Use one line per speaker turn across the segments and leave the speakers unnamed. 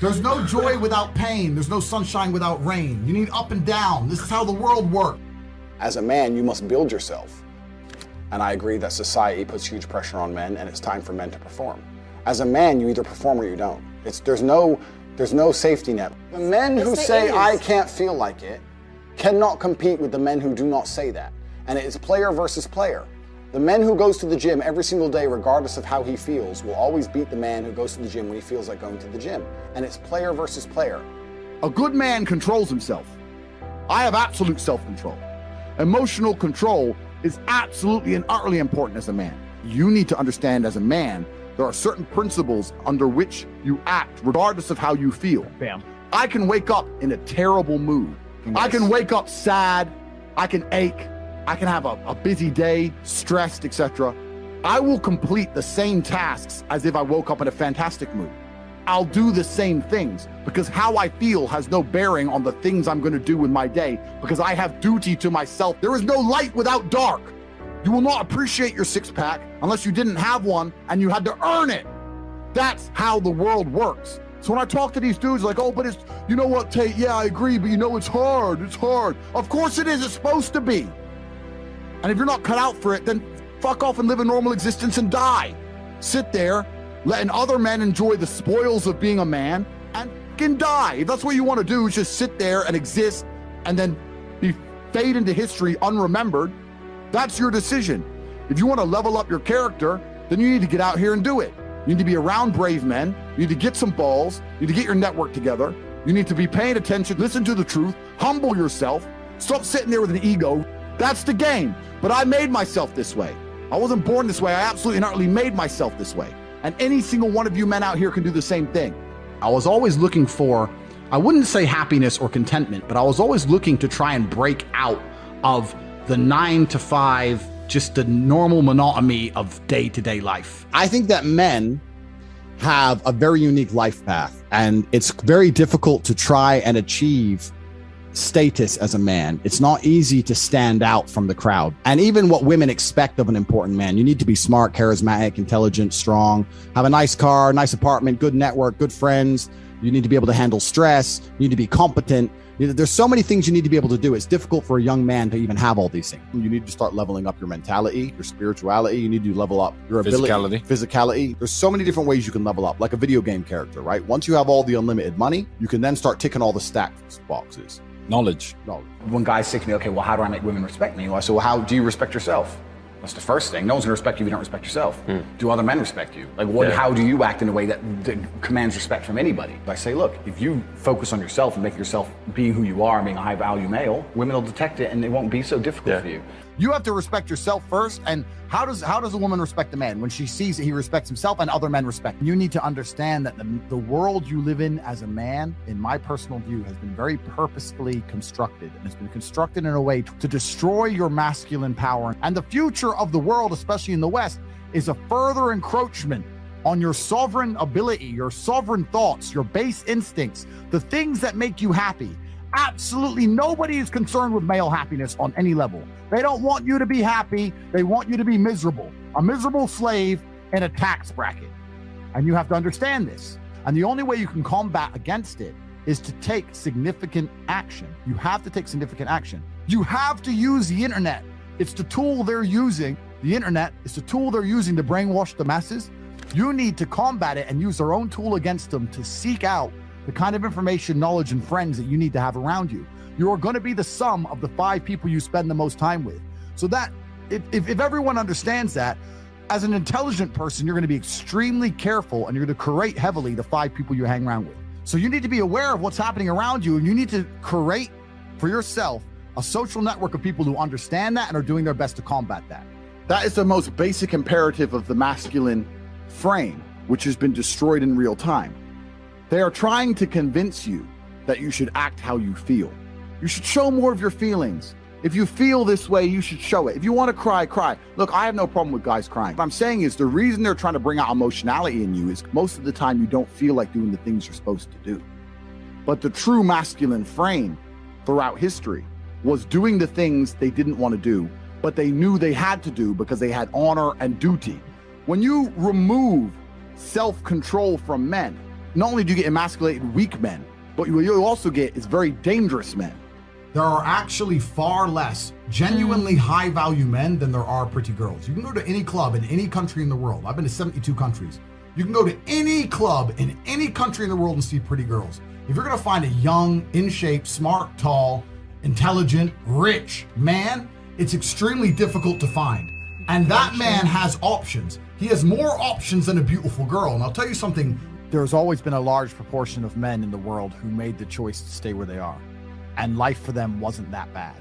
There's no joy without pain. There's no sunshine without rain. You need up and down. This is how the world works.
As a man, you must build yourself. And I agree that society puts huge pressure on men, and it's time for men to perform. As a man, you either perform or you don't. There's no safety net. The men who say, I can't feel like it, cannot compete with the men who do not say that. And it is player versus player. The man who goes to the gym every single day, regardless of how he feels, will always beat the man who goes to the gym when he feels like going to the gym. And it's player versus player.
A good man controls himself. I have absolute self-control. Emotional control is absolutely and utterly important as a man. You need to understand as a man, there are certain principles under which you act, regardless of how you feel.
Bam.
I can wake up in a terrible mood. Yes. I can wake up sad. I can ache. I can have a busy day, stressed, etc. I will complete the same tasks as if I woke up in a fantastic mood. I'll do the same things because how I feel has no bearing on the things I'm going to do in my day because I have duty to myself. There is no light without dark. You will not appreciate your six-pack unless you didn't have one and you had to earn it. That's how the world works. So when I talk to these dudes like, oh, but it's, you know what, Tate, yeah, I agree, but you know, it's hard. Of course it is, it's supposed to be. And if you're not cut out for it, then fuck off and live a normal existence and die. Sit there, letting other men enjoy the spoils of being a man and fucking die. If that's what you want to do, is just sit there and exist and then fade into history unremembered. That's your decision. If you want to level up your character, then you need to get out here and do it. You need to be around brave men. You need to get some balls. You need to get your network together. You need to be paying attention, listen to the truth, humble yourself, stop sitting there with an ego. That's the game. But I made myself this way. I wasn't born this way. I absolutely and utterly made myself this way. And any single one of you men out here can do the same thing. I was always looking for, I wouldn't say happiness or contentment, but I was always looking to try and break out of the 9 to 5, just the normal monotony of day-to-day life. I think that men have a very unique life path, and it's very difficult to try and achieve status as a man. It's not easy to stand out from the crowd. And even what women expect of an important man, you need to be smart, charismatic, intelligent, strong, have a nice car, nice apartment, good network, good friends. You need to be able to handle stress. You need to be competent. There's so many things you need to be able to do. It's difficult for a young man to even have all these things. You need to start leveling up your mentality, your spirituality. You need to level up your ability, physicality. There's so many different ways you can level up, like a video game character, right? Once you have all the unlimited money, you can then start ticking all the stack boxes.
Knowledge.
When guys say to me, okay, well, how do I make women respect me? Well, I say, well, how do you respect yourself? That's the first thing. No one's gonna respect you if you don't respect yourself. Do other men respect you? Like, how do you act in a way that commands respect from anybody? I say, look, if you focus on yourself and make yourself being who you are, and being a high value male, women will detect it and it won't be so difficult for you.
You have to respect yourself first. And how does a woman respect a man? When she sees that he respects himself and other men respect. You need to understand that the world you live in as a man, in my personal view, has been very purposefully constructed. And it's been constructed in a way to destroy your masculine power. And the future of the world, especially in the West, is a further encroachment on your sovereign ability, your sovereign thoughts, your base instincts, the things that make you happy. Absolutely nobody is concerned with male happiness on any level. They don't want you to be happy. They want you to be miserable, a miserable slave in a tax bracket. And you have to understand this. And the only way you can combat against it is to take significant action. You have to take significant action. You have to use the internet. It's the tool they're using. The internet is the tool they're using to brainwash the masses. You need to combat it and use their own tool against them to seek out the kind of information, knowledge, and friends that you need to have around you. You are going to be the sum of the 5 people you spend the most time with. So that, if everyone understands that, as an intelligent person, you're going to be extremely careful and you're going to curate heavily the 5 people you hang around with. So you need to be aware of what's happening around you, and you need to curate for yourself a social network of people who understand that and are doing their best to combat that. That is the most basic imperative of the masculine frame, which has been destroyed in real time. They are trying to convince you that you should act how you feel. You should show more of your feelings. If you feel this way, you should show it. If you want to cry, cry. Look, I have no problem with guys crying. What I'm saying is the reason they're trying to bring out emotionality in you is most of the time you don't feel like doing the things you're supposed to do. But the true masculine frame throughout history was doing the things they didn't want to do, but they knew they had to do because they had honor and duty. When you remove self-control from men, not only do you get emasculated weak men, but what you also get is very dangerous men.
There are actually far less genuinely high-value men than there are pretty girls. You can go to any club in any country in the world. I've been to 72 countries. You can go to any club in any country in the world and see pretty girls. If you're gonna find a young, in shape, smart, tall, intelligent, rich man, it's extremely difficult to find. And that man has options. He has more options than a beautiful girl. And I'll tell you something.
There's always been a large proportion of men in the world who made the choice to stay where they are. And life for them wasn't that bad.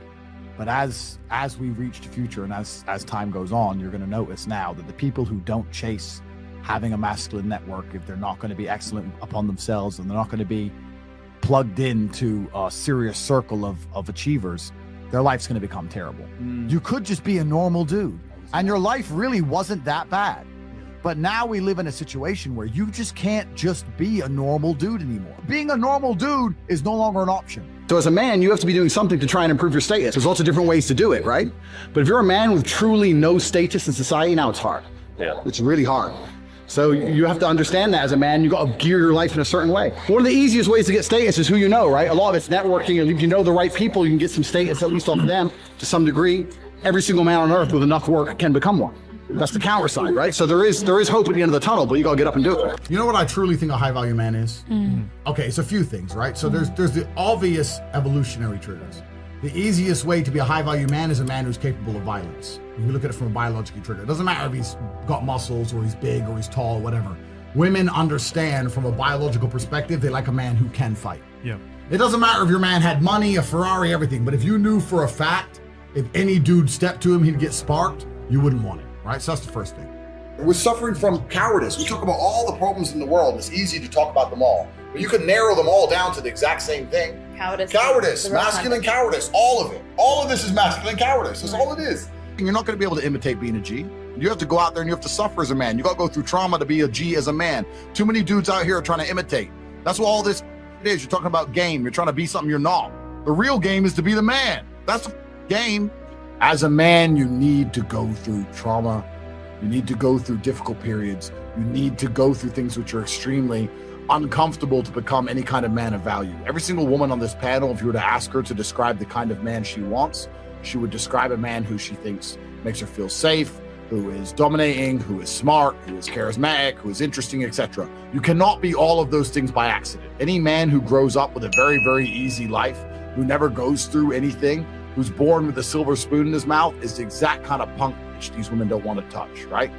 But as we reach the future and as time goes on, you're gonna notice now that the people who don't chase having a masculine network, if they're not gonna be excellent upon themselves and they're not gonna be plugged into a serious circle of achievers, their life's gonna become terrible. You could just be a normal dude and your life really wasn't that bad. But now we live in a situation where you just can't just be a normal dude anymore. Being a normal dude is no longer an option.
So as a man, you have to be doing something to try and improve your status. There's lots of different ways to do it, right? But if you're a man with truly no status in society, now it's hard.
Yeah.
It's really hard. So you have to understand that as a man, you got to gear your life in a certain way. One of the easiest ways to get status is who you know, right? A lot of it's networking, and if you know the right people, you can get some status, at least off of them, to some degree. Every single man on earth with enough work can become one. That's the counter side, right? So there is hope at the end of the tunnel, but you gotta get up and do it.
You know what I truly think a high-value man is? Okay, it's a few things, right? So there's the obvious evolutionary triggers. The easiest way to be a high-value man is a man who's capable of violence. If you look at it from a biological trigger, it doesn't matter if he's got muscles or he's big or he's tall or whatever. Women understand from a biological perspective, they like a man who can fight.
Yeah.
It doesn't matter if your man had money, a Ferrari, everything, but if you knew for a fact, if any dude stepped to him, he'd get sparked, you wouldn't want it, right? So that's the first thing.
We're suffering from cowardice. We talk about all the problems in the world, and it's easy to talk about them all. But you can narrow them all down to the exact same thing. Cowardice, masculine cowardice, all of it. All of this is masculine cowardice. That's all it is. And you're not going to be able to imitate being a G. You have to go out there and you have to suffer as a man. You got to go through trauma to be a G as a man. Too many dudes out here are trying to imitate. That's what all this is. You're talking about game. You're trying to be something you're not. The real game is to be the man. That's the game. As a man, you need to go through trauma. You need to go through difficult periods. You need to go through things which are extremely uncomfortable to become any kind of man of value. Every single woman on this panel, if you were to ask her to describe the kind of man she wants, she would describe a man who she thinks makes her feel safe, who is dominating, who is smart, who is charismatic, who is interesting, etc. You cannot be all of those things by accident. Any man who grows up with a very, very easy life, who never goes through anything, who's born with a silver spoon in his mouth, is the exact kind of punk bitch these women don't want to touch, right?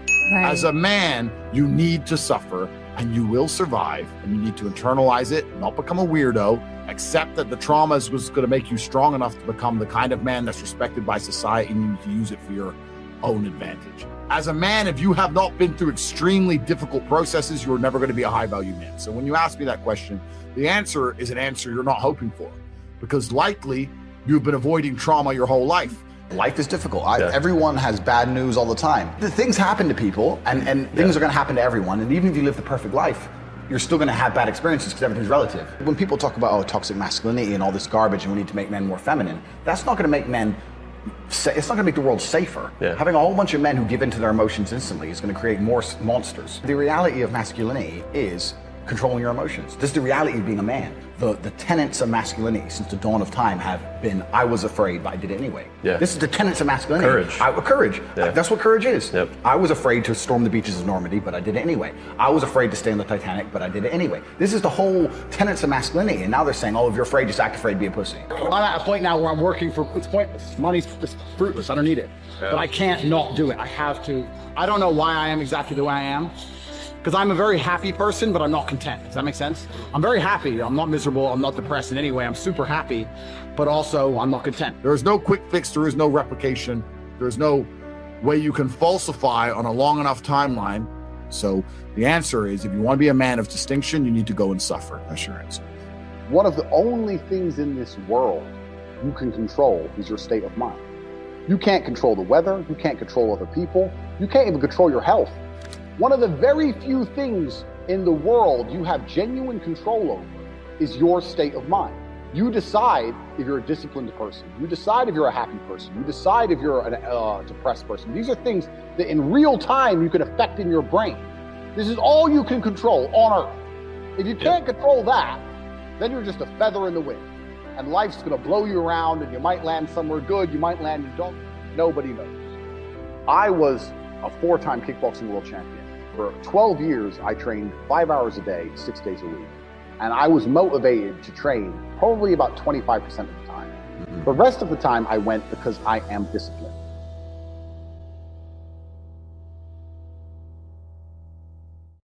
As a man, you need to suffer and you will survive, and you need to internalize it, not become a weirdo, accept that the trauma was going to make you strong enough to become the kind of man that's respected by society, and you need to use it for your own advantage. As a man, if you have not been through extremely difficult processes, you're never going to be a high-value man. So when you ask me that question, the answer is an answer you're not hoping for, because likely you've been avoiding trauma your whole life.
Life is difficult. Everyone has bad news all the time. Things happen to people, and things are going to happen to everyone. And even if you live the perfect life, you're still going to have bad experiences because everything's relative. When people talk about toxic masculinity and all this garbage, and we need to make men more feminine, that's not going to make men. It's not going to make the world safer. Having a whole bunch of men who give in to their emotions instantly is going to create more monsters. The reality of masculinity is controlling your emotions. This is the reality of being a man. The tenets of masculinity since the dawn of time have been, I was afraid, but I did it anyway. This is the tenets of masculinity. Courage. That's what courage is. I was afraid to storm the beaches of Normandy, but I did it anyway. I was afraid to stay on the Titanic, but I did it anyway. This is the whole tenets of masculinity, and now they're saying, oh, if you're afraid, just act afraid, be a pussy. I'm at a point now where I'm working for, it's pointless. Money's just fruitless, I don't need it. But I can't not do it, I have to. I don't know why I am exactly the way I am. Because I'm a very happy person, but I'm not content. Does that make sense? I'm very happy. I'm not miserable. I'm not depressed in any way. I'm super happy, but also I'm not content.
There is no quick fix. There is no replication. There's no way you can falsify on a long enough timeline. So the answer is, if you want to be a man of distinction, you need to go and suffer. That's your answer.
One of the only things in this world you can control is your state of mind. You can't control the weather. You can't control other people. You can't even control your health. One of the very few things in the world you have genuine control over is your state of mind. You decide if you're a disciplined person. You decide if you're a happy person. You decide if you're a depressed person. These are things that in real time you can affect in your brain. This is all you can control on Earth.
If you can't control that, then you're just a feather in the wind. And life's going to blow you around, and you might land somewhere good, you might land you don't. Nobody knows. I was a 4-time kickboxing world champion. For 12 years, I trained 5 hours a day, 6 days a week. And I was motivated to train probably about 25% of the time. The rest of the time I went because I am disciplined.